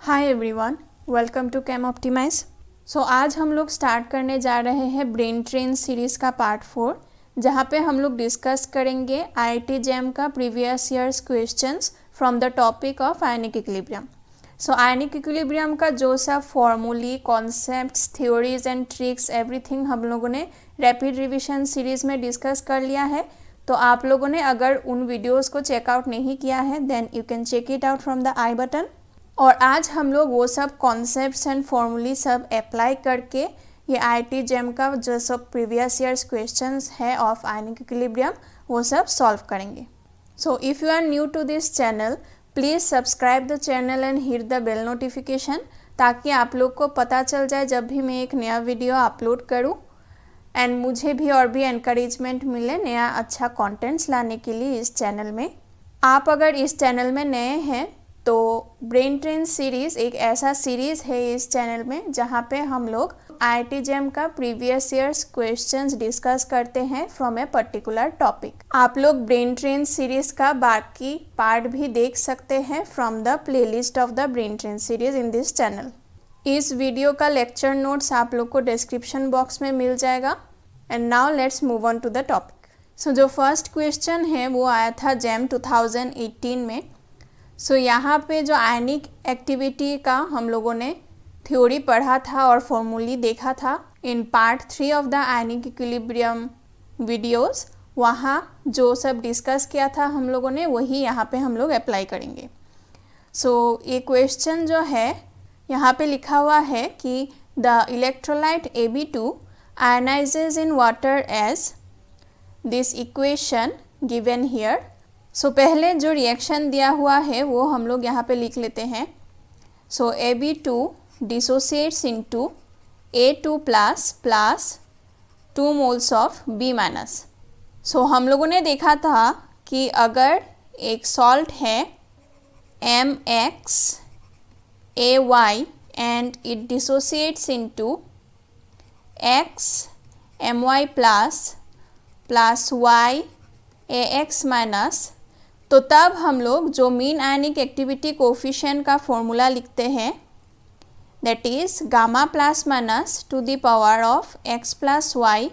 Hi everyone, welcome to chem optimise. So आज हम लोग स्टार्ट करने जा रहे हैं ब्रेन ट्रेन सीरीज़ का पार्ट 4, जहाँ पे हम लोग डिस्कस करेंगे आईआईटी जेम का previous years questions from the topic of ionic equilibrium. So ionic equilibrium का जो सब formulae, concepts, theories and tricks, everything हम लोगों ने रैपिड रिविजन सीरीज़ में डिस्कस कर लिया है। तो आप लोगों ने अगर उन वीडियोज़ को चेकआउट नहीं किया है then you can check it out from the I button. और आज हम लोग वो सब कॉन्सेप्ट्स एंड फॉर्मूली सब अप्लाई करके ये आईआईटी जेम का जो सब प्रीवियस ईयर्स क्वेश्चंस है ऑफ आयनिक इक्विलिब्रियम वो सब सॉल्व करेंगे। So if you are new to this channel, please subscribe the channel and hit the bell notification, ताकि आप लोग को पता चल जाए जब भी मैं एक नया वीडियो अपलोड करूँ एंड मुझे भी और भी एनकरेजमेंट मिले नया अच्छा कंटेंट्स लाने के लिए इस चैनल में। आप अगर इस चैनल में नए हैं तो ब्रेन ट्रेन सीरीज़ एक ऐसा सीरीज़ है इस चैनल में जहाँ पे हम लोग आईआईटी जेम का प्रीवियस ईयर्स क्वेश्चंस डिस्कस करते हैं फ्रॉम ए पर्टिकुलर टॉपिक। आप लोग ब्रेन ट्रेन सीरीज़ का बाकी पार्ट भी देख सकते हैं from the playlist of the brain train series in this channel. इस वीडियो का लेक्चर नोट्स आप लोग को डिस्क्रिप्शन बॉक्स में मिल जाएगा। And now let's move on to the topic. So जो फर्स्ट क्वेश्चन है वो आया था जेम 2018 में। सो यहाँ पे जो आयनिक एक्टिविटी का हम लोगों ने थ्योरी पढ़ा था और फॉर्मूली देखा था in part 3 of the ionic equilibrium videos, वहाँ जो सब डिस्कस किया था हम लोगों ने वही यहाँ पे हम लोग अप्लाई करेंगे। सो ये क्वेश्चन जो है यहाँ पे लिखा हुआ है कि the electrolyte Ab2 ionises in water as this equation given here. So पहले जो रिएक्शन दिया हुआ है वो हम लोग यहाँ पे लिख लेते हैं। So Ab2 dissociates into A2 plus plus 2 moles of B minus. So हम लोगों ने देखा था कि अगर एक सॉल्ट है MxAy and it dissociates into XMy plus plus YAX minus, तो तब हम लोग जो मीन आयनिक एक्टिविटी कोफिशिएंट का फॉर्मूला लिखते हैं that is gamma plus minus to the power of x plus y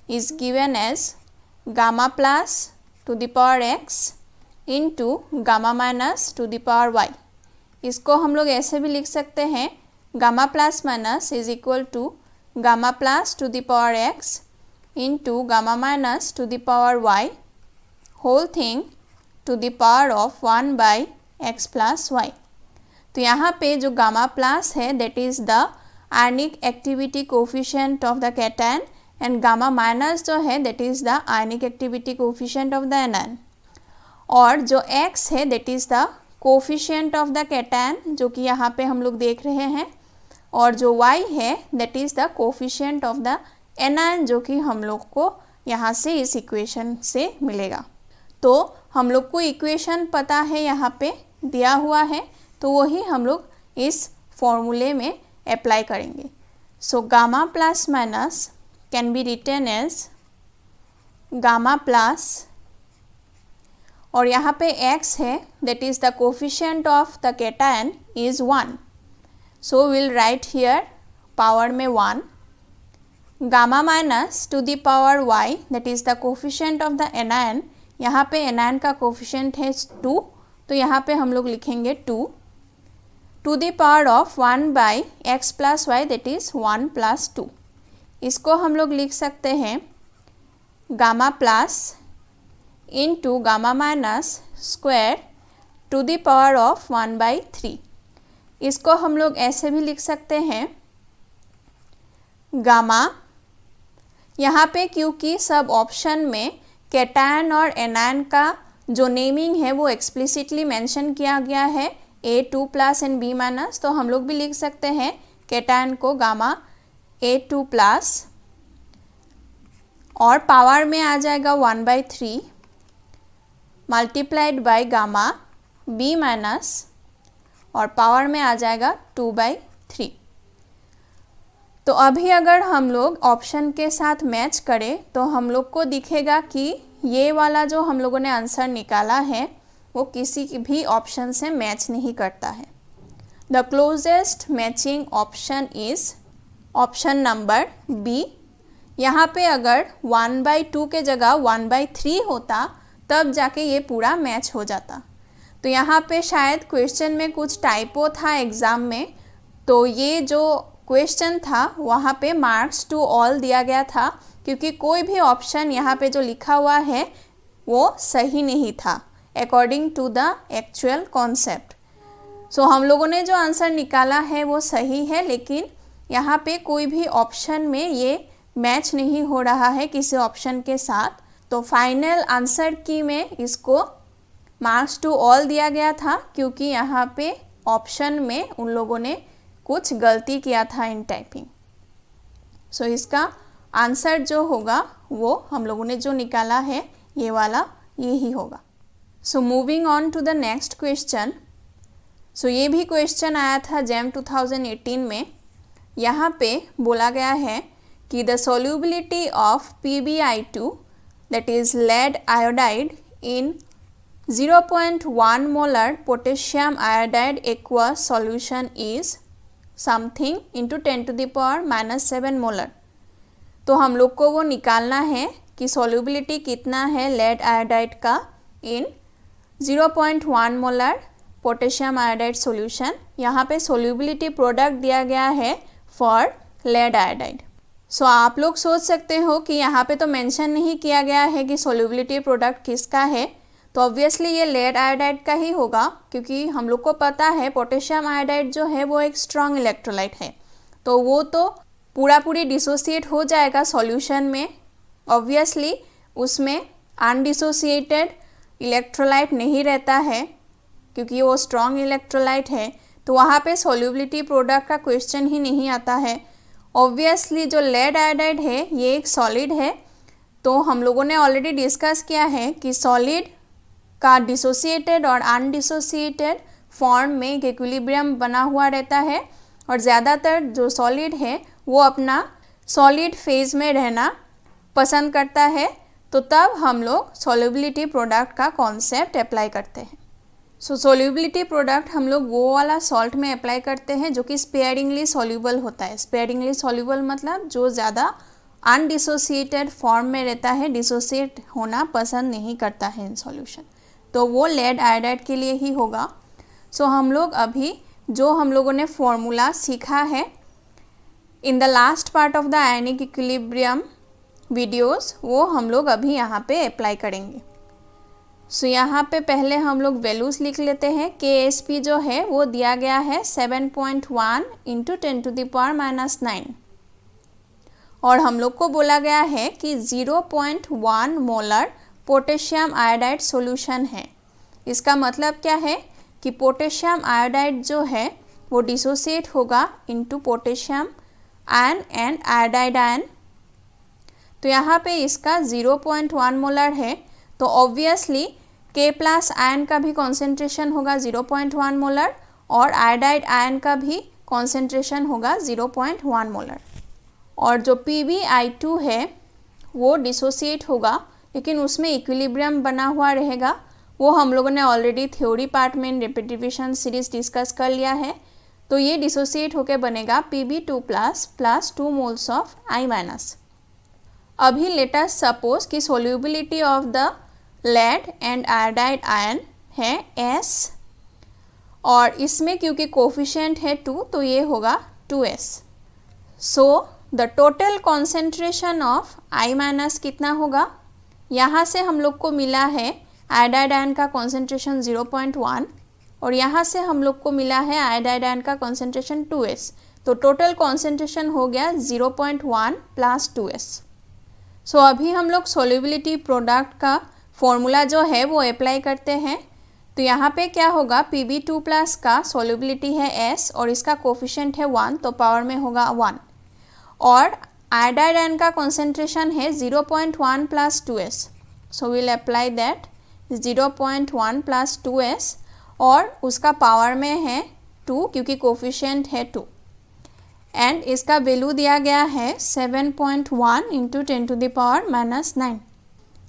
is given as gamma plus to the power x into gamma minus to the power y। इसको हम लोग ऐसे भी लिख सकते हैं gamma plus minus is equal to gamma plus to the power x into gamma minus to the power y whole thing to the power of 1 by x plus y. तो यहाँ पे जो गामा प्लस है that is the ionic activity coefficient of the cation and gamma minus जो है that is the ionic activity coefficient of the anion, और जो x है that is the coefficient of the cation जो कि यहाँ पे हम लोग देख रहे हैं, और जो y है that is the coefficient of the anion जो कि हम लोग को यहाँ से इस इक्वेशन से मिलेगा। तो हम लोग को इक्वेशन पता है यहाँ पे दिया हुआ है, तो वही हम लोग इस फॉर्मूले में अप्लाई करेंगे। So gamma plus minus can be written as gamma plus, और यहाँ पे x है that is the coefficient of the cation is 1, so will write here power में 1, gamma minus to the power y that is the coefficient of the anion. यहाँ पे anion का coefficient है 2, तो यहाँ पे हम लोग लिखेंगे 2 to the power of 1 by x plus y that is 1 plus 2। इसको हम लोग लिख सकते हैं gamma plus into gamma minus square to the power of 1 by 3। इसको हम लोग ऐसे भी लिख सकते हैं गामा, यहाँ पे क्योंकि सब ऑप्शन में कैटायन और एनायन का जो नेमिंग है वो एक्सप्लिसिटली मेंशन किया गया है A2 plus and B minus, तो हम लोग भी लिख सकते हैं कैटायन को गामा A2 प्लस, और पावर में आ जाएगा 1/3 multiplied by gamma B minus, और पावर में आ जाएगा 2/3। तो अभी अगर हम लोग ऑप्शन के साथ मैच करें तो हम लोग को दिखेगा कि ये वाला जो हम लोगों ने आंसर निकाला है वो किसी भी ऑप्शन से मैच नहीं करता है। The closest matching option is option number B. यहाँ पे अगर 1/2 के जगह 1/3 होता तब जाके ये पूरा मैच हो जाता। तो यहाँ पे शायद क्वेश्चन में कुछ टाइपो था एग्ज़ाम में, तो ये जो क्वेश्चन था वहाँ पे मार्क्स टू ऑल दिया गया था, क्योंकि कोई भी ऑप्शन यहाँ पे जो लिखा हुआ है वो सही नहीं था according to the actual concept. So हम लोगों ने जो आंसर निकाला है वो सही है, लेकिन यहाँ पे कोई भी ऑप्शन में ये मैच नहीं हो रहा है किसी ऑप्शन के साथ। तो फाइनल आंसर की में इसको मार्क्स टू ऑल दिया गया था, क्योंकि यहाँ पे ऑप्शन में उन लोगों ने कुछ गलती किया था इन टाइपिंग। सो इसका आंसर जो होगा वो हम लोगों ने जो निकाला है ये वाला यही होगा। So moving on to the next question. So ये भी क्वेश्चन आया था जैम 2018 में। यहाँ पे बोला गया है कि the solubility of PbI2 that is lead iodide in 0.1 molar potassium iodide aqueous solution is something into 10 to the power -7 molar। तो हम लोग को वो निकालना है कि solubility कितना है lead iodide का in 0.1 molar potassium iodide solution. यहाँ पे सोल्यूबिलिटी प्रोडक्ट दिया गया है फॉर लेड आयोडाइड। सो आप लोग सोच सकते हो कि यहाँ पे तो मेंशन नहीं किया गया है कि सोल्यूबिलिटी प्रोडक्ट किसका है, तो ऑब्वियसली ये लेड आयोडाइड का ही होगा, क्योंकि हम लोग को पता है पोटेशियम आयोडाइड जो है वो एक स्ट्रॉन्ग इलेक्ट्रोलाइट है, तो वो तो पूरी डिसोसिएट हो जाएगा सॉल्यूशन में। ऑब्वियसली उसमें अनडिसोसिएटेड इलेक्ट्रोलाइट नहीं रहता है, क्योंकि वो स्ट्रॉन्ग इलेक्ट्रोलाइट है, तो वहाँ पे सॉल्युबिलिटी प्रोडक्ट का क्वेश्चन ही नहीं आता है। ऑब्वियसली जो लेड आयोडाइड है ये एक सॉलिड है, तो हम लोगों ने ऑलरेडी डिस्कस किया है कि सॉलिड का डिसोसिएटेड और अनडिसोसिएटेड फॉर्म में एक इक्विलिब्रियम बना हुआ रहता है, और ज़्यादातर जो सॉलिड है वो अपना सॉलिड फेज में रहना पसंद करता है, तो तब हम लोग सॉल्युबिलिटी प्रोडक्ट का कॉन्सेप्ट अप्लाई करते हैं। सो सोल्यूबिलिटी प्रोडक्ट हम लोग वो वाला सॉल्ट में अप्लाई करते हैं जो कि स्पेयरिंगली सॉल्यूबल होता है। स्पेयरिंगली सॉल्यूबल मतलब जो ज़्यादा अनडिसोसिएटेड फॉर्म में रहता है, डिसोसिएट होना पसंद नहीं करता है इन सॉल्यूशन, तो वो लेड आयोडाइड के लिए ही होगा। सो हम लोग अभी जो हम लोगों ने फॉर्मूला सीखा है in the last part of the ionic equilibrium videos, वो हम लोग अभी यहाँ पे अप्लाई करेंगे। सो यहाँ पे पहले हम लोग वैल्यूज़ लिख लेते हैं। KSP जो है वो दिया गया है 7.1 इंटू 10⁻⁹, और हम लोग को बोला गया है कि 0.1 मोलर पोटेशियम आयोडाइड सॉल्यूशन है। इसका मतलब क्या है कि पोटेशियम आयोडाइड जो है वो डिसोसिएट होगा into potassium ion and iodide ion. तो यहाँ पे इसका 0.1 मोलर है, तो ऑब्वियसली K प्लस आयन का भी कॉन्सेंट्रेशन होगा 0.1 मोलर, और आयोडाइड आयन का भी कॉन्सेंट्रेशन होगा 0.1 मोलर। और जो PbI2 है वो डिसोसिएट होगा, लेकिन उसमें इक्विलिब्रियम बना हुआ रहेगा। वो हम लोगों ने ऑलरेडी थ्योरी पार्ट में रिपीटिशन सीरीज डिस्कस कर लिया है। तो ये डिसोसिएट होकर बनेगा Pb2 plus 2 moles of I-। अभी लेट अस सपोज कि solubility of the lead and iodide ion है S, और इसमें क्योंकि कोफिशिएंट है 2 तो ये होगा 2S। So the total concentration of I- कितना होगा, यहाँ से हम लोग को मिला है आयोडाइड आयन का कॉन्सेंट्रेशन 0.1, और यहाँ से हम लोग को मिला है आयोडाइड आयन का कॉन्सेंट्रेशन 2S, तो टोटल कॉन्सेंट्रेशन हो गया 0.1 प्लस 2S। सो अभी हम लोग सोल्यूबिलिटी प्रोडक्ट का फॉर्मूला जो है वो अप्लाई करते हैं। तो यहाँ पे क्या होगा, Pb2 प्लस का सोल्यूबिलिटी है S और इसका कोफिशिएंट है 1, तो पावर में होगा 1, और आयोडाइड आयन का कॉन्सेंट्रेशन है 0.1 plus 2S। So will apply that 0.1 plus 2S, और उसका पावर में है 2 क्योंकि कोफिशिएंट है 2, एंड इसका वैल्यू दिया गया है 7.1 इंटू 10⁻⁹।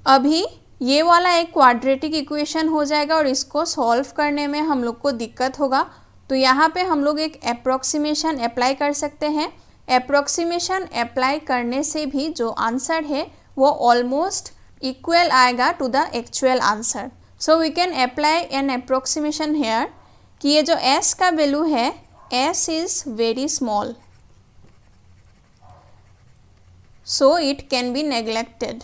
अभी ये वाला एक क्वाड्रेटिक इक्वेशन हो जाएगा और इसको सॉल्व करने में हम लोग को दिक्कत होगा, तो यहाँ पे हम लोग एक अप्रोक्सीमेशन अप्लाई कर सकते हैं। अप्रोक्सीमेशन अप्लाई करने से भी जो आंसर है वो ऑलमोस्ट इक्वल आएगा to the actual answer. So we can apply an approximation here कि ये जो s का वैल्यू है, s is very small, so it can be neglected.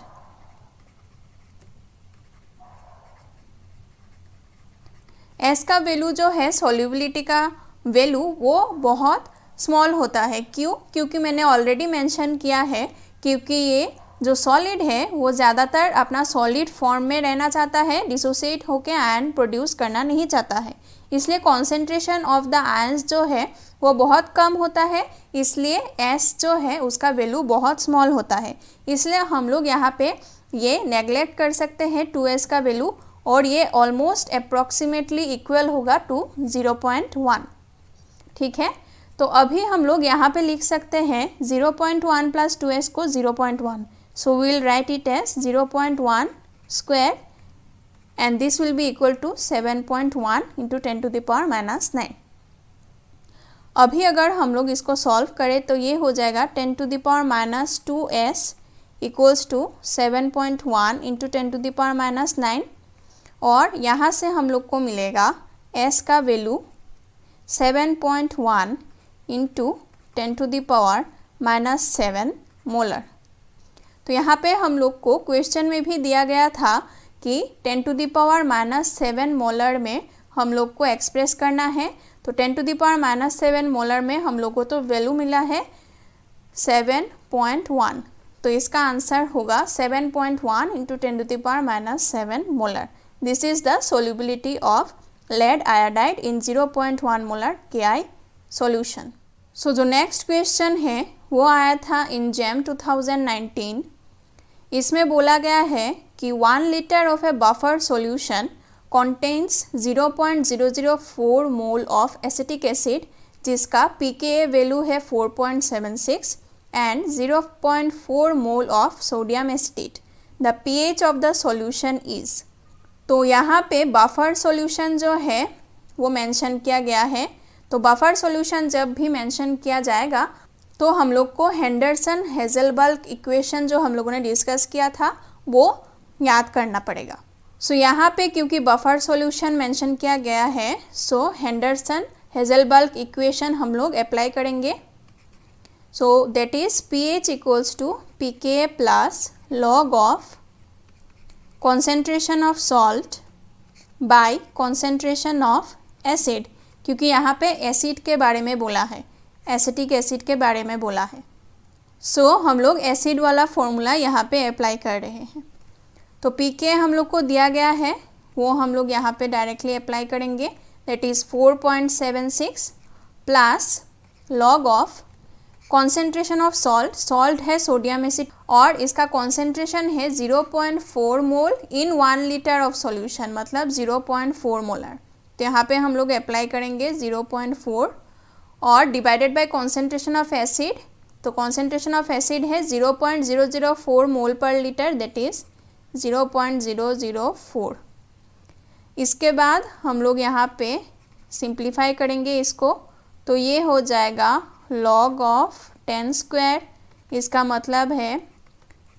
s का वैल्यू जो है, सॉल्युबिलिटी का वैल्यू, वो बहुत स्मॉल होता है। क्यों? क्योंकि मैंने ऑलरेडी मेंशन किया है, क्योंकि ये जो सॉलिड है वो ज़्यादातर अपना सॉलिड फॉर्म में रहना चाहता है, डिसोसिएट होकर आयन प्रोड्यूस करना नहीं चाहता है। इसलिए कॉन्सेंट्रेशन ऑफ द आयंस जो है वो बहुत कम होता है, इसलिए S जो है उसका वैल्यू बहुत स्मॉल होता है। इसलिए हम लोग यहाँ पे ये नेगलेक्ट कर सकते हैं 2s का वैल्यू, और ये ऑलमोस्ट अप्रॉक्सीमेटली इक्वल होगा टू 0.1। ठीक है, तो अभी हम लोग यहाँ पे लिख सकते हैं 0.1 प्लस 2s को 0.1, so we will write it as 0.1 square and this will be equal to 7.1 into 10 to the power minus 9। अभी अगर हम लोग इसको सॉल्व करें तो ये हो जाएगा 10 to the power minus 2s equals to 7.1 into 10 to the power minus 9, और यहाँ से हम लोग को मिलेगा s का value 7.1 into 10 to the power minus 7 molar. तो यहाँ पे हम लोग को क्वेश्चन में भी दिया गया था कि 10 to the power minus 7 molar में हम लोग को एक्सप्रेस करना है। तो 10 to the power minus 7 molar में हम लोग को तो वैल्यू मिला है 7.1, तो इसका आंसर होगा 7.1 into 10 to the power minus 7 molar. This is the solubility of lead iodide in 0.1 molar KI solution. So जो नेक्स्ट क्वेश्चन है वो आया था इन JAM 2019। इसमें बोला गया है कि 1 liter of a buffer solution contains 0.004 mole of acetic acid जिसका pKa वैल्यू है 4.76 and 0.4 mole of sodium acetate। The pH of the solution is। तो यहाँ पे बफर सॉल्यूशन जो है वो मेंशन किया गया है। तो बफर सॉल्यूशन जब भी मेंशन किया जाएगा तो हम लोग को हेंडरसन हेज़लबर्ग इक्वेशन जो हम लोगों ने डिस्कस किया था वो याद करना पड़ेगा। सो यहाँ पे क्योंकि बफर सॉल्यूशन मेंशन किया गया है, सो हेंडरसन हेज़लबर्ग इक्वेशन हम लोग अप्लाई करेंगे। So that is pH equals to pKa plus log of concentration of salt by concentration of acid, क्योंकि यहाँ पे एसिड के बारे में बोला है, एसिटिक एसिड के बारे में बोला है। सो हम लोग एसिड वाला फॉर्मूला यहाँ पे अप्लाई कर रहे हैं। तो pK हम लोग को दिया गया है, वो हम लोग यहाँ पे डायरेक्टली अप्लाई करेंगे। That is 4.76 plus log of concentration of salt, salt है सोडियम एसिड और इसका कॉन्सेंट्रेशन है 0.4 मोल इन 1 liter ऑफ सॉल्यूशन, मतलब 0.4 मोलर। तो यहाँ पे हम लोग अप्लाई करेंगे 0.4 और divided by concentration of acid. तो कॉन्सेंट्रेशन ऑफ एसिड है 0.004 मोल पर लीटर, दैट इज़ 0.004। इसके बाद हम लोग यहाँ पे सिंप्लीफाई करेंगे इसको, तो ये हो जाएगा लॉग ऑफ 10 स्क्वायर, इसका मतलब है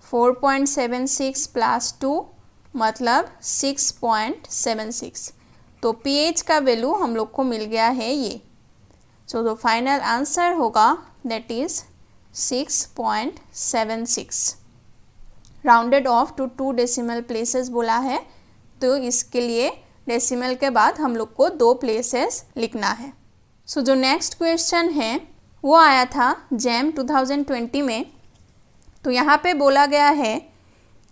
4.76 प्लस 2 मतलब 6.76। तो pH का वैल्यू हम लोग को मिल गया है ये। सो द फाइनल आंसर होगा that is 6.76। Rounded off to 2 decimal places बोला है, तो इसके लिए डेसिमल के बाद हम लोग को 2 प्लेसेस लिखना है। सो जो नेक्स्ट क्वेश्चन है वो आया था JAM 2020 में। तो यहाँ पे बोला गया है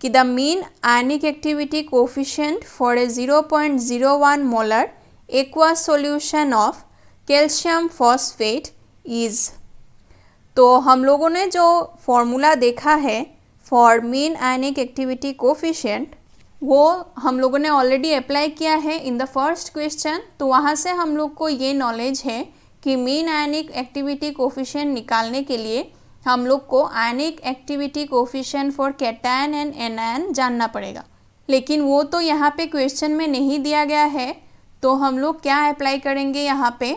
कि the mean ionic activity coefficient for a 0.01 molar aqueous solution of calcium phosphate is. तो हम लोगों ने जो फॉर्मूला देखा है for mean ionic activity coefficient, वो हम लोगों ने ऑलरेडी अप्लाई किया है इन द फर्स्ट क्वेश्चन। तो वहाँ से हम लोग को ये नॉलेज है कि मीन आयनिक एक्टिविटी कोफिशिएंट निकालने के लिए हम लोग को ionic activity coefficient for cation and anion जानना पड़ेगा, लेकिन वो तो यहाँ पे क्वेश्चन में नहीं दिया गया है। तो हम लोग क्या अप्लाई करेंगे यहाँ पे,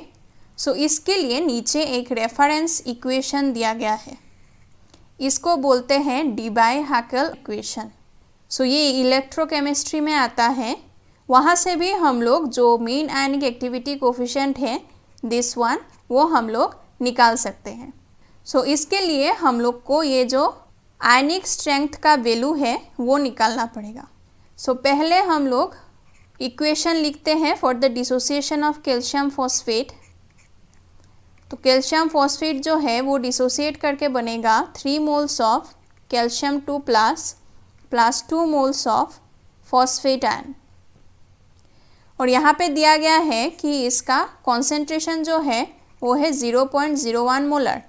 सो इसके लिए नीचे एक रेफरेंस इक्वेशन दिया गया है, इसको बोलते हैं डीबाई-हैकेल इक्वेशन। सो ये इलेक्ट्रोकेमिस्ट्री में आता है, वहाँ से भी हम लोग जो मीन आयनिक एक्टिविटी कोफिशिएंट है दिस वन, वो हम लोग निकाल सकते हैं। सो इसके लिए हम लोग को ये जो आयनिक स्ट्रेंथ का वैल्यू है वो निकालना पड़ेगा। सो पहले हम लोग इक्वेशन लिखते हैं for the dissociation of calcium phosphate. तो कैल्शियम फॉस्फेट जो है वो डिसोसिएट करके बनेगा 3 moles of calcium 2 plus 2 moles of phosphate ion. और यहाँ पे दिया गया है कि इसका कॉन्सेंट्रेशन जो है वो है 0.01 मोलर।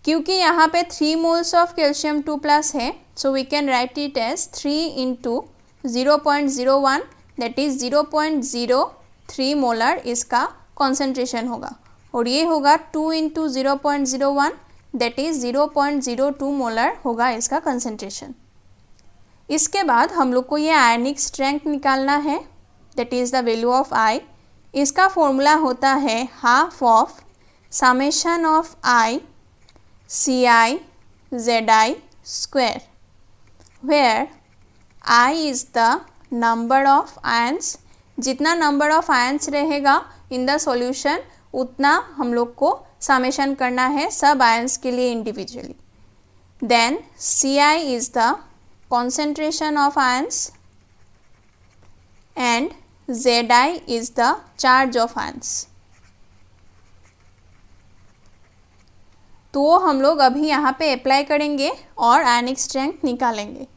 क्योंकि यहाँ पे 3 मोल्स ऑफ कैल्शियम 2 प्लस है, so we can write it as 3 into 0.01, that is 0.03 molar इसका कॉन्सेंट्रेशन होगा। और ये होगा 2 इंटू 0.01, दैट इज 0.02 मोलर होगा इसका कंसेंट्रेशन। इसके बाद हम लोग को ये आयनिक स्ट्रेंथ निकालना है, that is the value of I. इसका फॉर्मूला होता है half of summation of i Ci Zi square, where I is the number of ions। जितना नंबर ऑफ आयंस रहेगा इन द सॉल्यूशन उतना हम लोग को समेशन करना है सब आयंस के लिए individually. Then Ci is the concentration of ions and Zi is the charge of ions। तो वो हम लोग अभी यहाँ पे अप्लाई करेंगे और आयनिक स्ट्रेंथ निकालेंगे।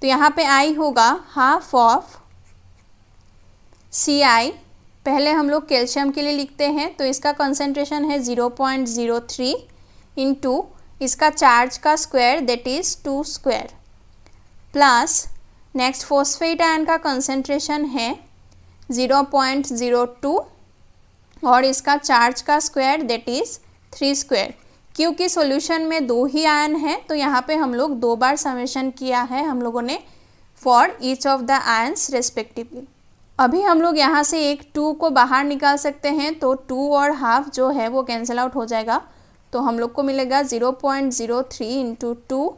तो यहाँ पे आई होगा हाफ ऑफ Ci, पहले हम लोग कैल्शियम के लिए लिखते हैं, तो इसका कंसंट्रेशन है 0.03 इंटू इसका चार्ज का square that is 2 square, plus next phosphate ion का कंसंट्रेशन है 0.02 और इसका चार्ज का स्क्वायर दैट इज़ 3 स्क्वायर। क्योंकि सॉल्यूशन में 2 ही आयन है तो यहाँ पे हम लोग 2 बार समेशन किया है हम लोगों ने for each of the ions respectively. अभी हम लोग यहाँ से एक 2 को बाहर निकाल सकते हैं, तो 2 और हाफ जो है वो कैंसिल आउट हो जाएगा। तो हम लोग को मिलेगा 0.03 इंटू 2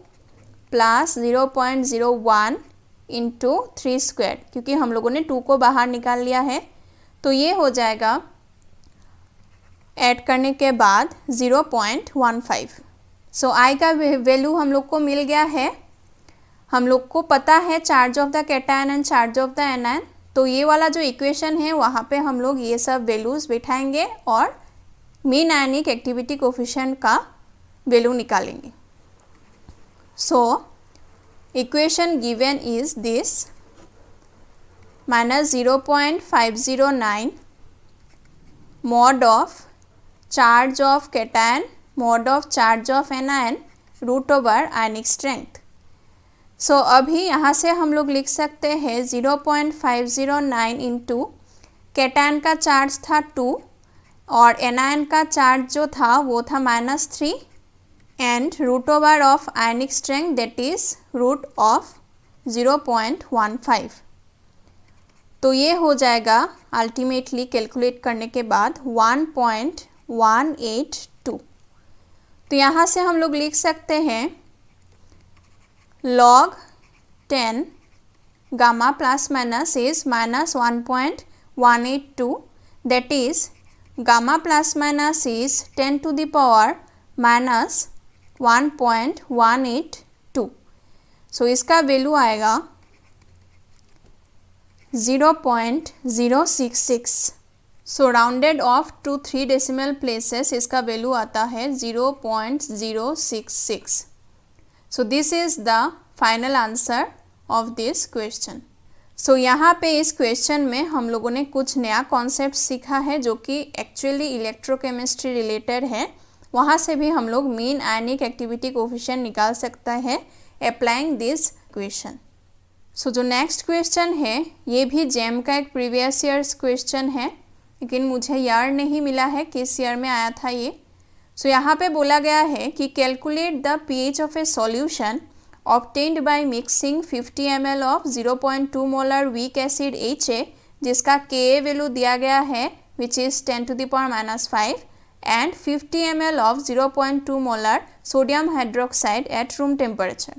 प्लस 0.01 इंटू 3 स्क्वायर, क्योंकि हम लोगों ने 2 को बाहर निकाल लिया है। तो ये हो जाएगा ऐड करने के बाद 0.15। सो आई का वैल्यू हम लोग को मिल गया है। हम लोग को पता है charge of the cation and charge of the anion, तो ये वाला जो इक्वेशन है वहाँ पे हम लोग ये सब वैल्यूज़ बिठाएंगे और मीन आयनिक एक्टिविटी कोफिशिएंट का वैल्यू निकालेंगे। So equation given is this -0.509 mod of charge of cation mod of charge of anion root over ionic strength. So अभी यहाँ से हम लोग लिख सकते हैं 0.509 इंटू कैटायन का चार्ज था 2 और एनायन का चार्ज जो था वो था -3 and root over of ionic strength that is root of 0.15। तो ये हो जाएगा अल्टीमेटली कैलकुलेट करने के बाद 1.182। तो यहाँ से हम लोग लिख सकते हैं log 10 gamma plus minus is -1.182, that is gamma plus minus is 10 to the power -1.182। सो इसका वैल्यू आएगा 0.066। So rounded off to 3 decimal places इसका वैल्यू आता है 0.066। So this is the final answer of this question. So यहाँ पे इस question में हम लोगों ने कुछ नया कॉन्सेप्ट सीखा है जो कि एक्चुअली इलेक्ट्रोकेमिस्ट्री रिलेटेड है। वहाँ से भी हम लोग मीन आयनिक एक्टिविटी कोफिशिएंट निकाल सकता है अप्लाइंग दिस क्वेश्चन। सो जो नेक्स्ट क्वेश्चन है ये भी जेम का एक प्रीवियस ईयर्स क्वेश्चन है, लेकिन मुझे ईयर नहीं मिला है किस ईयर में आया था ये। सो यहाँ पे बोला गया है कि calculate the pH of A solution obtained by mixing 50 ml of 0.2 molar weak acid HA, जिसका Ka वैल्यू दिया गया है which is 10 to the power -5 and 50 ml of 0.2 molar sodium hydroxide at room temperature।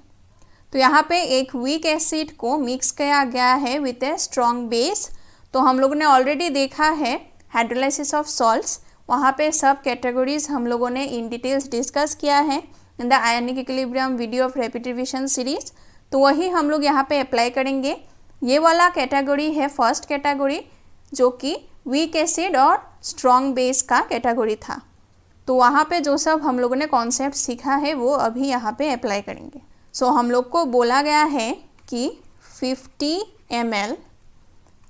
तो यहाँ पे एक weak acid को mix किया गया है विथ ए स्ट्रॉन्ग बेस। तो हम लोगों ने ऑलरेडी देखा है हाइड्रोलाइसिस ऑफ सॉल्ट्स, वहाँ पे सब कैटेगरीज हम लोगों ने इन डिटेल्स डिस्कस किया है in the ionic equilibrium video of rapid revision series. तो वही हम लोग यहाँ पे अप्लाई करेंगे। ये वाला कैटेगरी है फर्स्ट कैटेगरी, जो कि वीक एसिड और स्ट्रॉन्ग बेस का कैटेगरी था। तो वहाँ पे जो सब हम लोगों ने कॉन्सेप्ट सीखा है वो अभी यहाँ पे अप्लाई करेंगे। सो हम लोग को बोला गया है कि 50 ml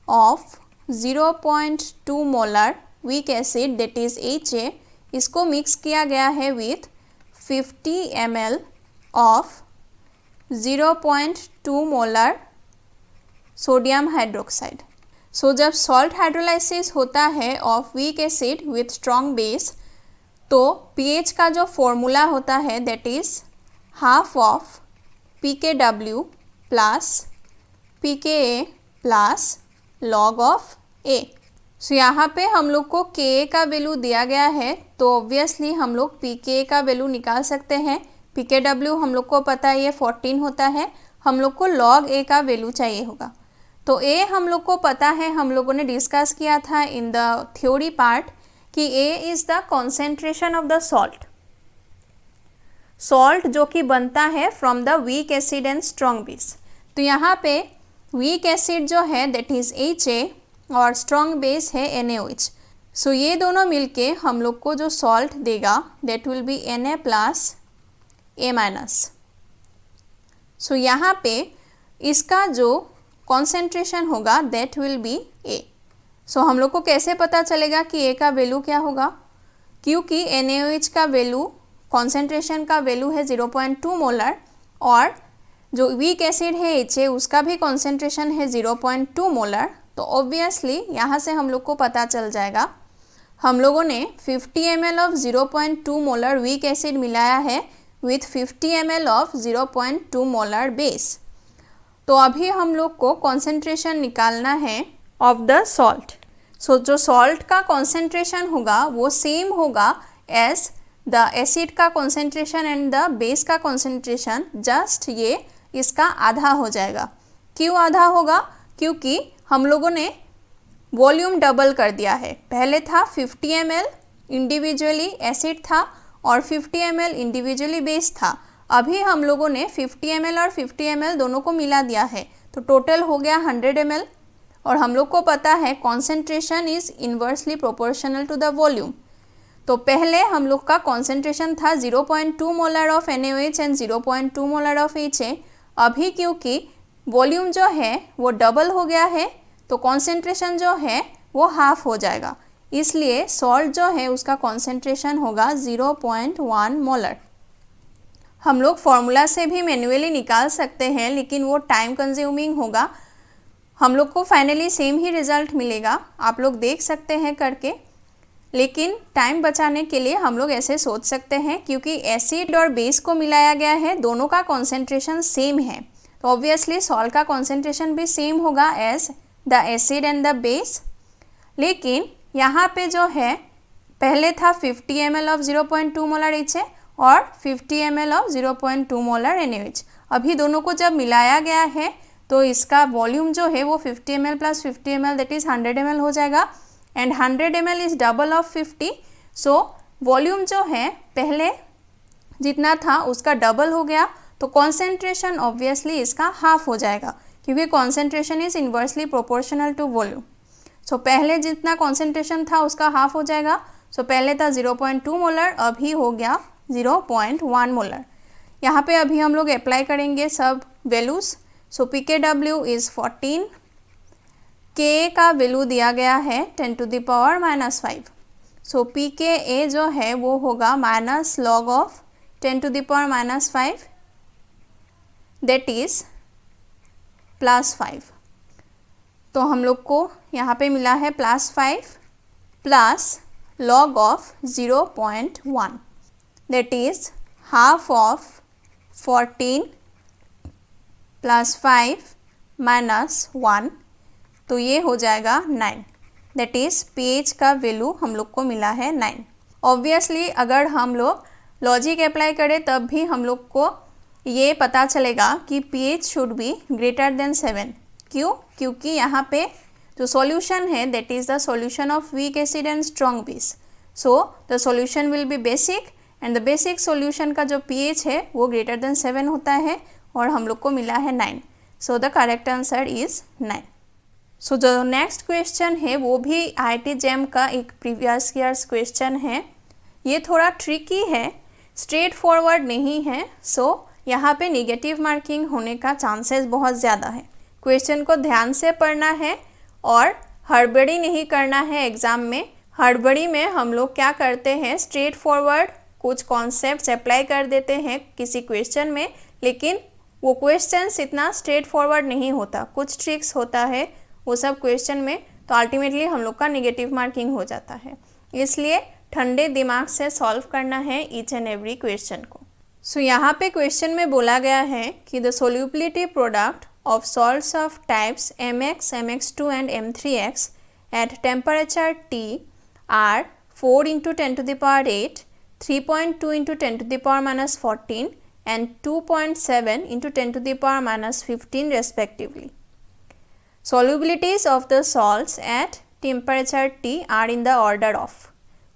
of 0.2 molar weak acid that is HA, इसको मिक्स किया गया है with 50 ml of 0.2 molar sodium hydroxide. So जब सॉल्ट हाइड्रोलाइसिस होता है of weak acid with strong base, तो pH का जो फॉर्मूला होता है that is half of pKw plus pKa plus log of A। So यहाँ पे हम लोग को Ka का वैल्यू दिया गया है, तो ऑब्वियसली हम लोग pKa का वैल्यू निकाल सकते हैं। pKw हम लोग को पता है ये 14 होता है, हम लोग को log A का वैल्यू चाहिए होगा। तो A हम लोग को पता है, हम लोगों ने डिस्कस किया था इन द थ्योरी पार्ट कि A is the concentration of the salt जो कि बनता है from the weak acid and strong base. तो यहाँ पे वीक एसिड जो है दैट इज़ HA और स्ट्रॉन्ग बेस है NaOH। सो ये दोनों मिलके हम लोग को जो सॉल्ट देगा that will be Na plus A minus. So यहाँ पे इसका जो कॉन्सेंट्रेशन होगा दैट विल बी A। सो हम लोग को कैसे पता चलेगा कि A का वैल्यू क्या होगा, क्योंकि NaOH का वैल्यू कॉन्सेंट्रेशन का वैल्यू है 0.2 मोलर और जो वीक एसिड है HA उसका भी कॉन्सेंट्रेशन है 0.2 मोलर। तो ऑब्वियसली यहाँ से हम लोग को पता चल जाएगा। हम लोगों ने 50 ml of 0.2 molar weak acid मिलाया है with 50 ml of 0.2 molar base. तो अभी हम लोग को कॉन्सेंट्रेशन निकालना है ऑफ द सॉल्ट। सो जो सॉल्ट का कॉन्सेंट्रेशन होगा वो सेम होगा एज द एसिड का कॉन्सेंट्रेशन एंड द बेस का कॉन्सेंट्रेशन, जस्ट ये इसका आधा हो जाएगा। क्यों आधा होगा, क्योंकि हम लोगों ने वॉल्यूम डबल कर दिया है। पहले था 50 ml इंडिविजुअली एसिड था और 50 ml इंडिविजुअली बेस था। अभी हम लोगों ने 50 ml और 50 ml दोनों को मिला दिया है, तो टोटल हो गया 100 ml। और हम लोग को पता है concentration is inversely proportional to the volume. तो पहले हम लोग का कॉन्सेंट्रेशन था 0.2 molar of NaOH and 0.2 molar of HA। अभी क्योंकि वॉल्यूम जो है वो डबल हो गया है, तो कॉन्सेंट्रेशन जो है वो हाफ हो जाएगा। इसलिए सॉल्ट जो है उसका कॉन्सेंट्रेशन होगा 0.1 मोलर। हम लोग फॉर्मूला से भी मैन्युअली निकाल सकते हैं, लेकिन वो टाइम कंज्यूमिंग होगा। हम लोग को फाइनली सेम ही रिजल्ट मिलेगा, आप लोग देख सकते हैं करके। लेकिन टाइम बचाने के लिए हम लोग ऐसे सोच सकते हैं, क्योंकि एसिड और बेस को मिलाया गया है, दोनों का कॉन्सेंट्रेशन सेम है, तो ऑब्वियसली सॉल्ट का कॉन्सेंट्रेशन भी सेम होगा as the acid and the base. लेकिन यहाँ पे जो है पहले था 50 ml ऑफ 0.2 मोलर HA और 50 ml ऑफ 0.2 मोलर NaOH। अभी दोनों को जब मिलाया गया है तो इसका वॉल्यूम जो है वो 50 ml plus 50 ml that is 100 ml हो जाएगा and 100 ml is double of 50। So volume जो है पहले जितना था उसका डबल हो गया, तो कॉन्सेंट्रेशन ऑब्वियसली इसका हाफ हो जाएगा, क्योंकि concentration is inversely proportional to volume. So पहले जितना कॉन्सेंट्रेशन था उसका हाफ हो जाएगा। सो पहले था 0.2 मोलर, अभी हो गया 0.1 मोलर। यहाँ पे अभी हम लोग अप्लाई करेंगे सब values. So pKw is 14, Ka का वैल्यू दिया गया है 10⁻⁻5। सो pKa जो है वो होगा minus log of 10⁻⁻5 that is +5। तो हम लोग को यहाँ पे मिला है +5 plus log of 0.1 that is half of 14 + 5 - 1, तो ये हो जाएगा 9। दैट इज़ pH का वैल्यू हम लोग को मिला है 9। ऑब्वियसली अगर हम लोग लॉजिक अप्लाई करें तब भी हम लोग को ये पता चलेगा कि pH should be greater than 7। क्यों? क्योंकि यहाँ पे जो सॉल्यूशन है that is the solution of weak acid and strong base, so the solution will be basic and the basic solution का जो pH है वो ग्रेटर देन 7 होता है और हम लोग को मिला है 9। So the correct answer is 9। सो जो नेक्स्ट क्वेश्चन है वो भी IIT JAM का एक प्रीवियस ईयर्स क्वेश्चन है। ये थोड़ा ट्रिकी है, स्ट्रेट फॉरवर्ड नहीं है, सो यहाँ पे नेगेटिव मार्किंग होने का चांसेस बहुत ज़्यादा है। क्वेश्चन को ध्यान से पढ़ना है और हड़बड़ी नहीं करना है एग्ज़ाम में। हड़बड़ी में हम लोग क्या करते हैं, स्ट्रेट फॉरवर्ड कुछ कॉन्सेप्ट्स अप्लाई कर देते हैं किसी क्वेश्चन में, लेकिन वो क्वेश्चंस इतना स्ट्रेट फॉरवर्ड नहीं होता, कुछ ट्रिक्स होता है वो सब क्वेश्चन में, तो अल्टीमेटली हम लोग का नेगेटिव मार्किंग हो जाता है। इसलिए ठंडे दिमाग से सॉल्व करना है ईच एंड एवरी क्वेश्चन को। सो यहाँ पे क्वेश्चन में बोला गया है कि the solubility product of salts of types MX, MX2 and M3X at temperature T are 4 × 10⁸, 3.2 × 10⁻14 and 2.7 × 10⁻15 respectively. Solubilities of the salts at temperature T are in the order of.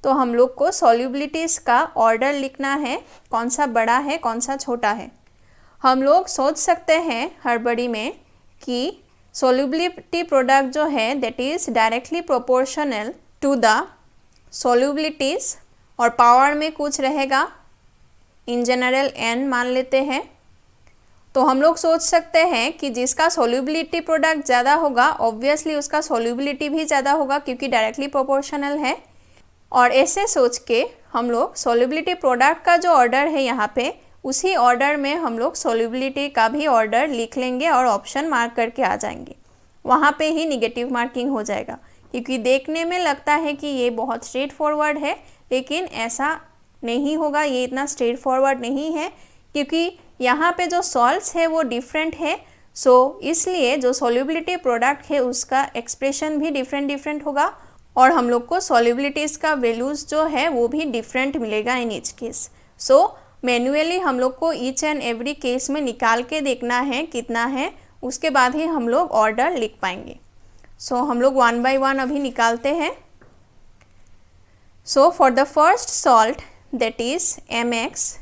तो हम लोग को solubilities का ऑर्डर लिखना है, कौन सा बड़ा है कौन सा छोटा है। हम लोग सोच सकते हैं हड़बड़ी में कि solubility प्रोडक्ट जो है that is directly proportional to the solubilities और पावर में कुछ रहेगा, इन जनरल n मान लेते हैं। तो हम लोग सोच सकते हैं कि जिसका सोल्यूबिलिटी प्रोडक्ट ज़्यादा होगा ऑब्वियसली उसका सोल्यूबिलिटी भी ज़्यादा होगा क्योंकि डायरेक्टली प्रोपोर्शनल है। और ऐसे सोच के हम लोग सोल्यूबिलिटी प्रोडक्ट का जो ऑर्डर है यहाँ पे उसी ऑर्डर में हम लोग सोल्यूबिलिटी का भी ऑर्डर लिख लेंगे और ऑप्शन मार्क करके आ जाएंगे। वहाँ पे ही निगेटिव मार्किंग हो जाएगा क्योंकि देखने में लगता है कि ये बहुत स्ट्रेट फॉरवर्ड है, लेकिन ऐसा नहीं होगा, ये इतना स्ट्रेट फॉरवर्ड नहीं है क्योंकि यहाँ पे जो सॉल्ट्स है वो डिफरेंट है। सो इसलिए जो सोल्यूबिलिटी प्रोडक्ट है उसका एक्सप्रेशन भी डिफरेंट होगा और हम लोग को सोल्यूबिलिटीज़ का वैल्यूज़ जो है वो भी डिफरेंट मिलेगा in each case. So manually हम लोग को ईच एंड एवरी केस में निकाल के देखना है कितना है, उसके बाद ही हम लोग ऑर्डर लिख पाएंगे। सो हम लोग 1 by 1 अभी निकालते हैं। So for the first salt that is MX,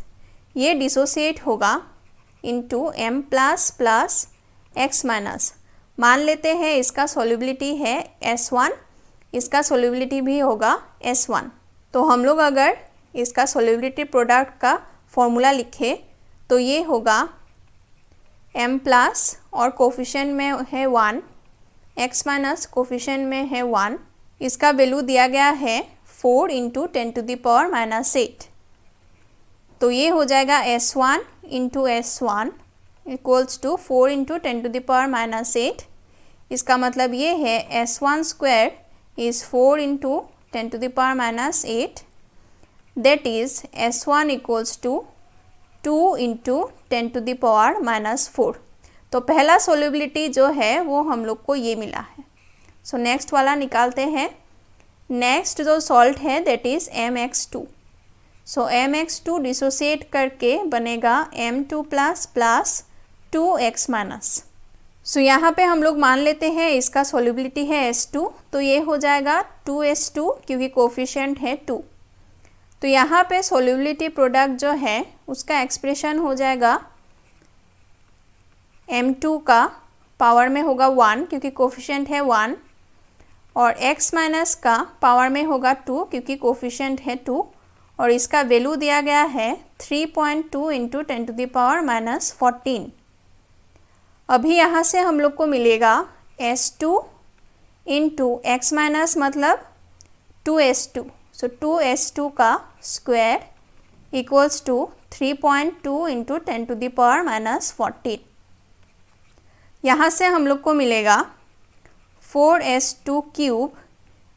ये डिसोसिएट होगा into M plus plus X minus. मान लेते हैं इसका सोल्यूबिलिटी है S1, इसका सोल्यूबिलिटी भी होगा S1। तो हम लोग अगर इसका सोल्यूबिलिटी प्रोडक्ट का फॉर्मूला लिखे तो ये होगा M प्लस और कोफिशिएंट में है 1, X माइनस कोफिशिएंट में है 1, इसका वैल्यू दिया गया है 4 × 10⁻⁸। तो ये हो जाएगा S1 × S1 इक्वल्स टू 4 × 10⁻⁸। इसका मतलब ये है S1 square is 4 × 10⁻⁸, that is S1 equals to 2 × 10⁻⁴। तो पहला सोल्यूबिलिटी जो है वो हम लोग को ये मिला है। सो नेक्स्ट वाला निकालते हैं। नेक्स्ट जो सॉल्ट है that is MX2। So MX2 dissociate करके बनेगा M2 plus plus 2X minus. So यहाँ पे हम लोग मान लेते हैं इसका सोल्यूबिलिटी है S2, तो ये हो जाएगा 2S2 क्योंकि कोफिशिएंट है 2। तो यहाँ पे सोल्यूबिलिटी प्रोडक्ट जो है उसका एक्सप्रेशन हो जाएगा M2 का पावर में होगा 1 क्योंकि कोफिशिएंट है 1 और X माइनस का पावर में होगा 2 क्योंकि कोफिशिएंट है 2 और इसका वैल्यू दिया गया है 3.2 × 10⁻⁴। अभी यहाँ से हम लोग को मिलेगा S2 × X माइनस मतलब 2S2। सो 2S2 का स्क्वायर इक्वल्स टू 3.2 × 10⁻⁴। यहाँ से हम लोग को मिलेगा 4S2 क्यूब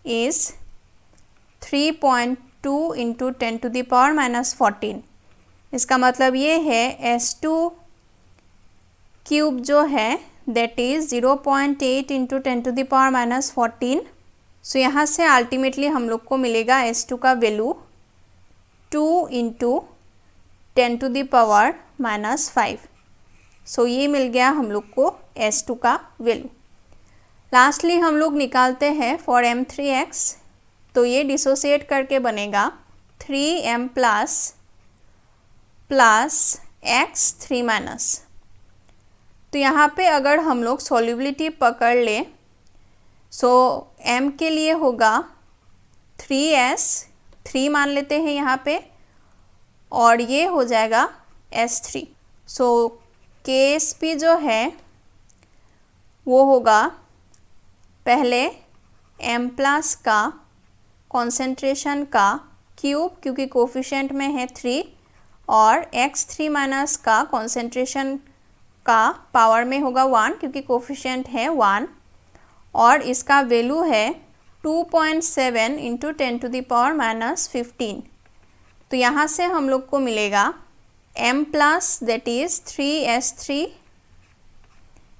इज़ 3.2 × 10⁻⁴। इसका मतलब ये है S2 क्यूब जो है दैट इज़ 0.8 × 10⁻⁴। सो यहाँ से अल्टीमेटली हम लोग को मिलेगा S2 का वैल्यू 2 इंटू 10⁻⁻5। सो ये मिल गया हम लोग को S2 का वैल्यू। लास्टली हम लोग निकालते हैं फॉर M3x, तो ये डिसोसिएट करके बनेगा 3m प्लस x 3 तो यहाँ पे अगर हम लोग सॉल्युबिलिटी पकड़ ले, सो m के लिए होगा 3s, 3 मान लेते हैं यहाँ पे, और ये हो जाएगा S3। सो KSP जो है वो होगा पहले m प्लस का कॉन्सेंट्रेशन का क्यूब, क्योंकि कोफिशिएंट में है 3, और x3 माइनस का कॉन्सेंट्रेशन का पावर में होगा 1, क्योंकि कोफिशिएंट है 1, और इसका वैल्यू है 2.7 इंटू 10⁻⁻15। तो यहाँ से हम लोग को मिलेगा m plus that is 3s3,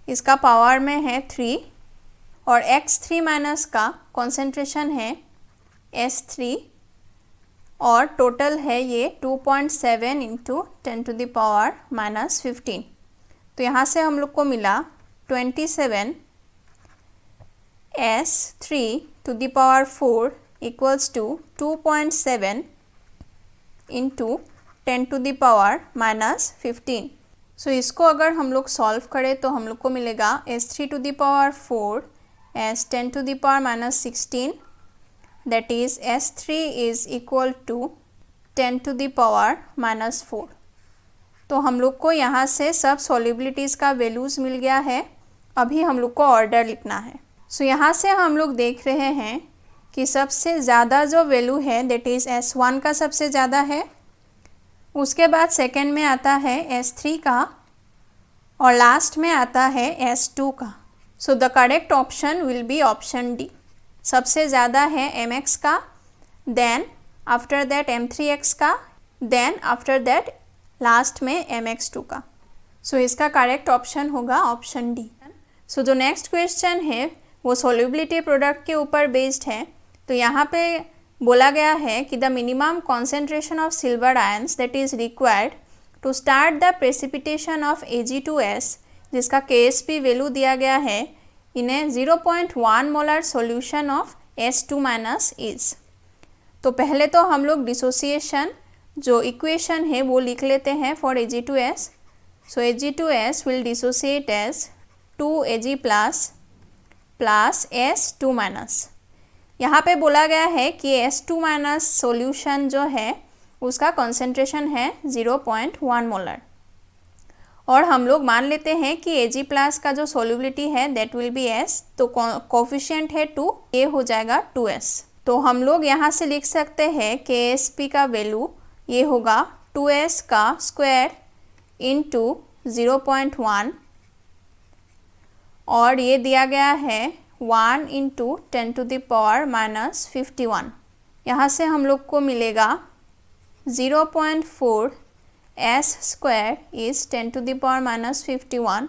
इसका पावर में है 3, और x3 माइनस का कॉन्सेंट्रेशन है S3, और टोटल है ये 2.7 इंटू 10⁻⁻15। तो यहाँ से हम लोग को मिला 27 S3⁴ इक्वल्स टू 2.7 इंटू 10⁻⁻15। सो इसको अगर हम लोग सॉल्व करें तो हम लोग को मिलेगा S3⁴ as 10⁻⁻16, that is S3 is equal to 10⁻⁻4। तो हम लोग को यहाँ से सब सॉल्युबिलिटीज़ का वैल्यूज़ मिल गया है। अभी हम लोग को ऑर्डर लिखना है। सो यहाँ से हम लोग देख रहे हैं कि सबसे ज़्यादा जो वैल्यू है दैट इज़ S1 का सबसे ज़्यादा है, उसके बाद सेकेंड में आता है S3 का, और लास्ट में आता है S2 का। So the correct option will be option D. सबसे ज़्यादा है mx का, देन आफ्टर दैट M3x का, देन आफ्टर दैट लास्ट में mx2 का। सो इसका करेक्ट ऑप्शन होगा ऑप्शन डी। सो जो नेक्स्ट क्वेश्चन है वो सॉल्युबिलिटी प्रोडक्ट के ऊपर बेस्ड है। तो यहाँ पे बोला गया है कि the minimum concentration of silver ions that is required to start the precipitation of Ag2S, जिसका KSP वैल्यू दिया गया है in a 0.1 molar solution of S2- is. तो पहले तो हम लोग डिसोसिएशन जो इक्वेशन है वो लिख लेते हैं for Ag2S। So Ag2S will dissociate as 2Ag plus S2-। यहाँ पे बोला गया है कि S2- सॉल्यूशन जो है उसका कॉन्सेंट्रेशन है 0.1 मोलर, और हम लोग मान लेते हैं कि Ag प्लस का जो सॉल्युबिलिटी है दैट विल बी S, तो कोफिशिएंट है 2, ये हो जाएगा 2S। तो हम लोग यहाँ से लिख सकते हैं KSP का वैल्यू ये होगा 2S का स्क्वायर इंटू 0.1, और ये दिया गया है 1 इंटू 10⁻⁻51। यहाँ से हम लोग को मिलेगा 0.4 S स्क्वायर इज़ 10⁻⁻51।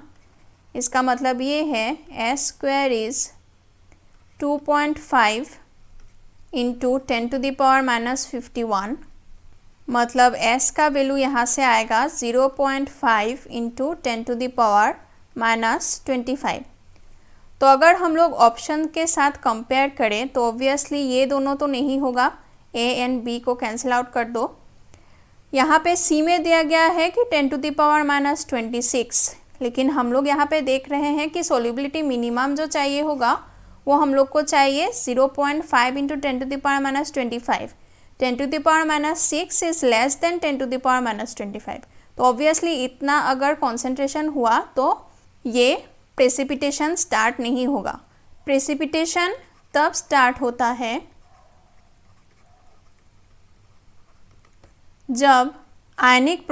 इसका मतलब ये है S स्क्वायर इज़ 2.5 इंटू 10⁻⁻51, मतलब S का वैल्यू यहाँ से आएगा 0.5 इंटू 10⁻⁻25। तो अगर हम लोग ऑप्शन के साथ कंपेयर करें तो ऑब्वियसली ये दोनों तो नहीं होगा, A एंड B को कैंसिल आउट कर दो। यहाँ पे C में दिया गया है कि 10⁻⁻26, लेकिन हम लोग यहाँ पे देख रहे हैं कि सॉल्युबिलिटी मिनिमम जो चाहिए होगा वो हम लोग को चाहिए 0.5 इंटू 10⁻⁻25। 10⁻⁻6 is less than 10⁻⁻25। तो ऑब्वियसली इतना अगर कॉन्सेंट्रेशन हुआ तो ये प्रेसिपिटेशन स्टार्ट नहीं होगा। प्रेसिपिटेशन तब स्टार्ट होता है जब ionic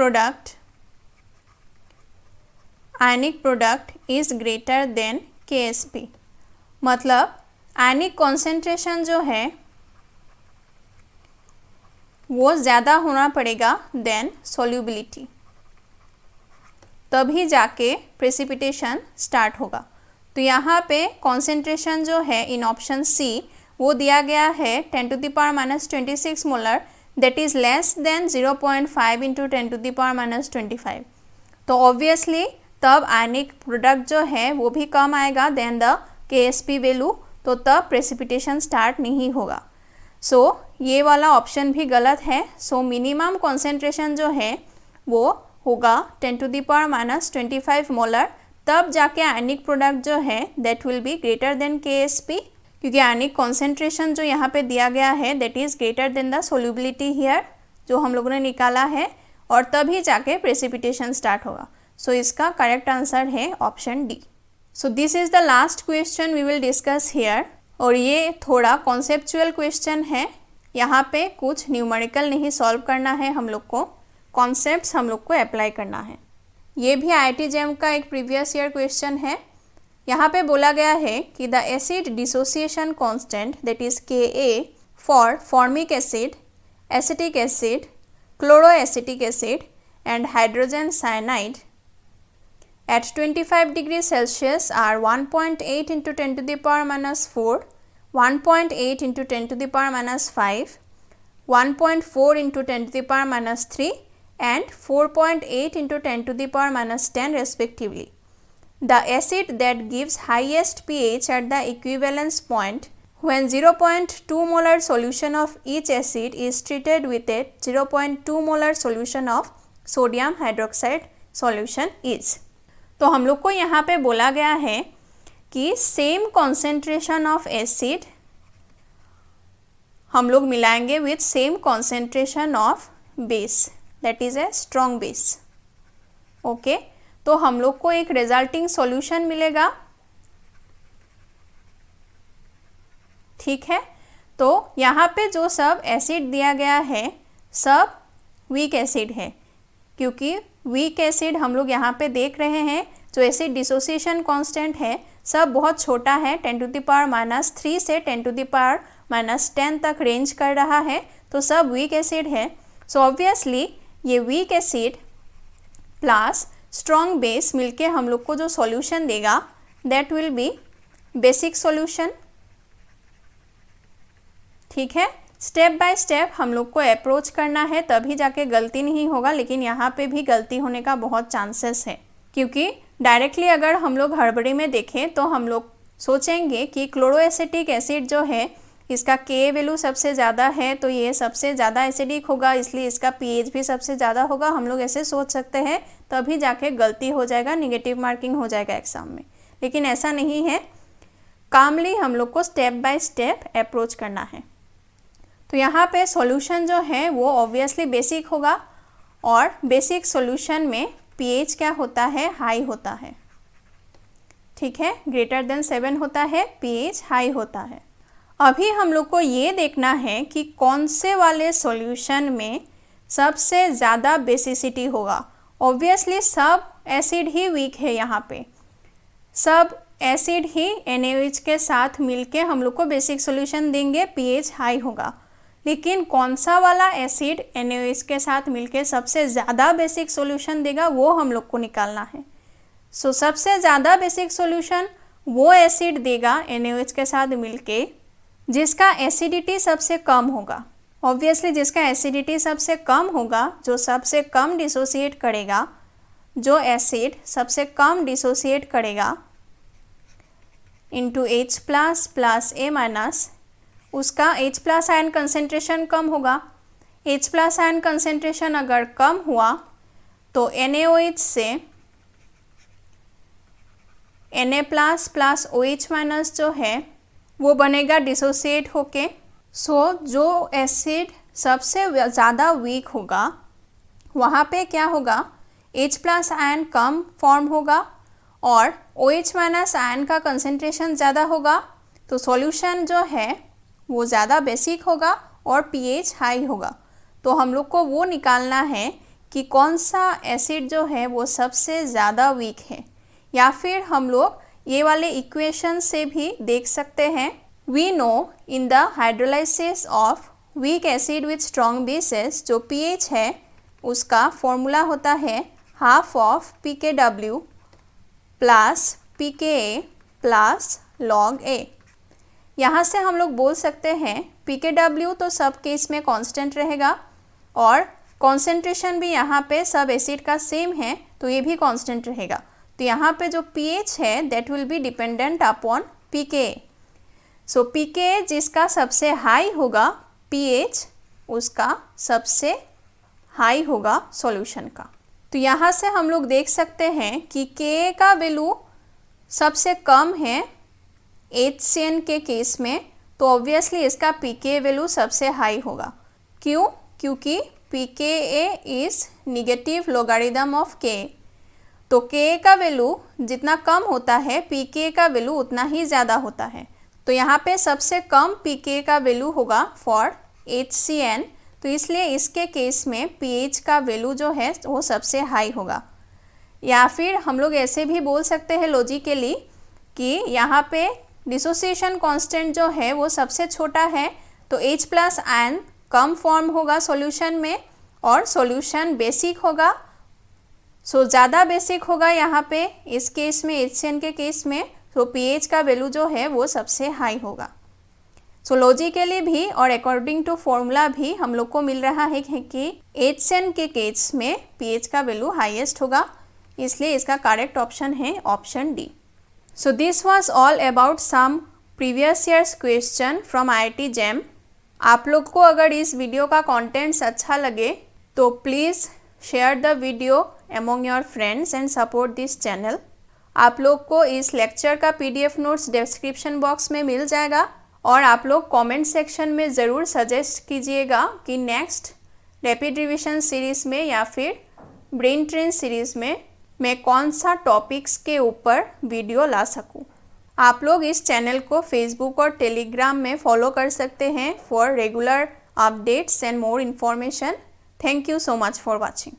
product is greater than KSP, मतलब आयनिक कॉन्सेंट्रेशन जो है वो ज़्यादा होना पड़ेगा देन सॉल्युबिलिटी, तभी जाके प्रेसिपिटेशन स्टार्ट होगा। तो यहाँ पे कॉन्सेंट्रेशन जो है इन ऑप्शन C वो दिया गया है 10⁻⁻26 molar, that is less than 0.5 into 10⁻⁻25। तो ऑब्वियसली तब आयनिक प्रोडक्ट जो है वो भी कम आएगा देन द KSP वैल्यू, तो तब प्रेसिपिटेशन स्टार्ट नहीं होगा। सो ये वाला ऑप्शन भी गलत है। सो मिनिमम कॉन्सेंट्रेशन जो है वो होगा 10⁻⁻25 मोलर, तब जाके आयनिक प्रोडक्ट जो है that will be greater than KSP, क्योंकि आयनिक कॉन्सेंट्रेशन जो यहाँ पे दिया गया है that is greater than the solubility here जो हम लोगों ने निकाला है, और तभी जाके प्रेसिपिटेशन स्टार्ट होगा। सो इसका करेक्ट आंसर है option D. So this is the last question we will discuss here, और ये थोड़ा कॉन्सेप्चुअल क्वेश्चन है। यहाँ पे कुछ न्यूमेरिकल नहीं सॉल्व करना है, हम लोग को कॉन्सेप्ट्स हम लोग को अप्लाई करना है। ये भी IIT JEM का एक प्रीवियस ईयर क्वेश्चन है। यहाँ पे बोला गया है कि the acid dissociation constant that is Ka for formic acid, acetic acid, chloroacetic acid and hydrogen cyanide at 25 degrees Celsius are 1.8 into 10⁻⁻4, 1.8 into 10⁻⁻5, 1.4 into 10⁻⁻3 and 4.8 into 10⁻⁻10 respectively. The acid that gives highest pH at the equivalence point when 0.2 molar solution of each acid is treated with a 0.2 molar solution of sodium hydroxide solution is. तो हम लोग को यहाँ पे बोला गया है कि सेम कॉन्सेंट्रेशन ऑफ एसिड हम लोग मिलाएंगे with same concentration of base that is a strong base. Okay, तो हम लोग को एक रिजल्टिंग सॉल्यूशन मिलेगा। ठीक है, तो यहाँ पे जो सब एसिड दिया गया है सब वीक एसिड है, क्योंकि वीक एसिड हम लोग यहाँ पे देख रहे हैं जो एसिड डिसोसिएशन कांस्टेंट है सब बहुत छोटा है, 10⁻³ से 10⁻10 तक रेंज कर रहा है, तो सब वीक एसिड है। सो ऑब्वियसली ये weak acid plus strong base मिलके हम लोग को जो सॉल्यूशन देगा that will B basic solution. ठीक है, स्टेप बाय स्टेप हम लोग को अप्रोच करना है, तभी जाके गलती नहीं होगा। लेकिन यहाँ पे भी गलती होने का बहुत चांसेस है, क्योंकि डायरेक्टली अगर हम लोग हड़बड़ी में देखें तो हम लोग सोचेंगे कि क्लोरोएसिटिक एसिड जो है इसका Ka वैल्यू सबसे ज़्यादा है, तो ये सबसे ज़्यादा एसिडिक होगा, इसलिए इसका pH भी सबसे ज़्यादा होगा। हम लोग ऐसे सोच सकते हैं, तभी जाके गलती हो जाएगा, निगेटिव मार्किंग हो जाएगा एग्जाम में। लेकिन ऐसा नहीं है, कामली हम लोग को स्टेप बाय स्टेप अप्रोच करना है। तो यहाँ पे सॉल्यूशन जो है वो ऑब्वियसली बेसिक होगा, और बेसिक सॉल्यूशन में pH क्या होता है, हाई होता है। ठीक है, ग्रेटर देन 7 होता है, pH हाई होता है। अभी हम लोग को ये देखना है कि कौन से वाले सॉल्यूशन में सबसे ज़्यादा बेसिसिटी होगा। ऑब्वियसली सब एसिड ही वीक है, यहाँ पे सब एसिड ही NaOH के साथ मिलके हम लोग को बेसिक सॉल्यूशन देंगे, pH हाई होगा। लेकिन कौन सा वाला एसिड NaOH के साथ मिलके सबसे ज़्यादा बेसिक सॉल्यूशन देगा वो हम लोग को निकालना है। सो सबसे ज़्यादा बेसिक सॉल्यूशन वो एसिड देगा NaOH के साथ मिलके जिसका एसिडिटी सबसे कम होगा। ऑब्वियसली जिसका एसिडिटी सबसे कम होगा, जो सबसे कम डिसोसिएट करेगा, जो एसिड सबसे कम डिसोसिएट करेगा into H plus plus A-, उसका H प्लस आयन कंसेंट्रेशन कम होगा। H प्लस आयन कंसेंट्रेशन अगर कम हुआ तो NaOH से Na प्लस प्लस OH- जो है वो बनेगा डिसोसिएट होके। सो जो एसिड सबसे ज़्यादा वीक होगा वहाँ पे क्या होगा, H प्लस आयन कम फॉर्म होगा और OH- आयन का कंसेंट्रेशन ज़्यादा होगा, तो सॉल्यूशन जो है वो ज़्यादा बेसिक होगा और pH हाई होगा। तो हम लोग को वो निकालना है कि कौन सा एसिड जो है वो सबसे ज़्यादा वीक है, या फिर हम लोग ये वाले इक्वेशन से भी देख सकते हैं। We know in the hydrolysis of weak acid with strong basis जो pH है उसका फॉर्मूला होता है half of pKw plus pKa plus log A। यहाँ से हम लोग बोल सकते हैं pKw तो सब केस में कांस्टेंट रहेगा और कॉन्सेंट्रेशन भी यहाँ पे सब एसिड का सेम है तो ये भी कांस्टेंट रहेगा। तो यहाँ पे जो pH है that will be dependent upon pKa। So pKa जिसका सबसे हाई होगा pH उसका सबसे हाई होगा सॉल्यूशन का। तो यहाँ से हम लोग देख सकते हैं कि Ka का वैल्यू सबसे कम है HCN के केस में, तो ऑब्वियसली इसका pKa वैल्यू सबसे हाई होगा। क्यों? क्योंकि pKa is negative logarithm of Ka। तो Ka का वैल्यू जितना कम होता है pKa का वैल्यू उतना ही ज़्यादा होता है। तो यहाँ पे सबसे कम pKa का वैल्यू होगा फॉर HCN, तो इसलिए इसके केस में pH का वैल्यू जो है वो सबसे हाई होगा। या फिर हम लोग ऐसे भी बोल सकते हैं लॉजिकली कि यहाँ पे डिसोसिएशन कांस्टेंट जो है वो सबसे छोटा है, तो H प्लस आयन कम फॉर्म होगा सॉल्यूशन में और सॉल्यूशन बेसिक होगा। सो ज़्यादा बेसिक होगा यहाँ पे इस केस में HCN के केस में, तो pH का वैल्यू जो है वो सबसे हाई होगा। सो लॉजिकली भी और अकॉर्डिंग टू फॉर्मूला भी हम लोग को मिल रहा है कि HCN के केस में pH का वैल्यू हाईएस्ट होगा, इसलिए इसका करेक्ट ऑप्शन है option D. So this was all about some previous years question from IIT JAM। आप लोग को अगर इस वीडियो का कंटेंट्स अच्छा लगे तो please share the video among your friends and support this channel. आप लोग को इस लेक्चर का PDF नोट्स डिस्क्रिप्शन बॉक्स में मिल जाएगा और आप लोग कमेंट सेक्शन में ज़रूर सजेस्ट कीजिएगा कि नेक्स्ट रैपिड रिवीजन सीरीज़ में या फिर ब्रेन ट्रेन सीरीज़ में मैं कौन सा टॉपिक्स के ऊपर वीडियो ला सकूं। आप लोग इस चैनल को फेसबुक और टेलीग्राम में फॉलो कर सकते हैं for regular updates and more information. Thank you so much for watching.